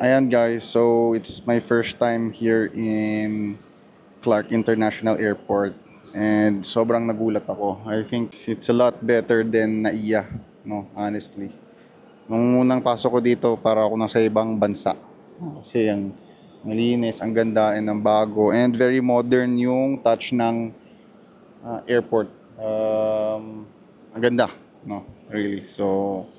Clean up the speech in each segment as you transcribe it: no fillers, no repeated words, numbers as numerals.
Ayan guys, so it's my first time here in Clark International Airport and sobrang nagulat ako. I think it's a lot better than NAIA, no, honestly. Nung unang pasok ko dito, para ako nasa ibang bansa. Kasi ang malinis, ang ganda, and ang bago, and very modern yung touch ng airport. Ang ganda, no, really. So,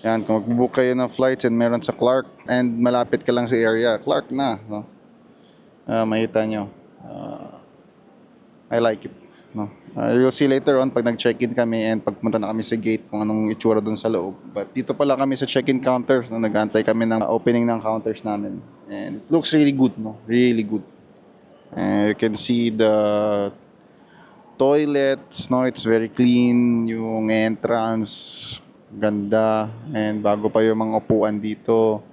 yan, kung mag-book kayo ng flights and meron sa Clark and malapit ka lang sa area, Clark na, no? Makita nyo. I like it, no? You'll see later on pag nag-check-in kami and pagpunta na kami sa gate kung anong itsura dun sa loob. But dito pala kami sa check-in counter, no? Nag-aantay kami ng opening ng counters namin. And it looks really good, no? Really good. And you can see the toilets, no? It's very clean. Yung entrance, ganda. And bago pa yung mga upuan dito,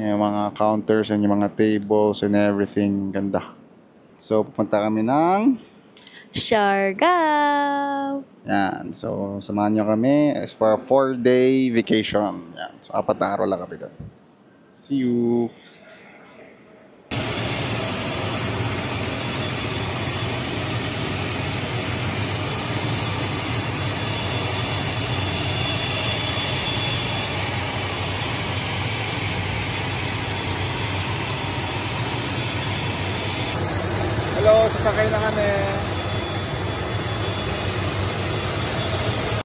yung mga counters and yung mga tables and everything, ganda. So, pupunta kami ng Siargao! yan. So, samahan nyo kami for a 4-day vacation. Yan. So, 4 na araw lang kami doon. See you! Hello, sasakay na kami.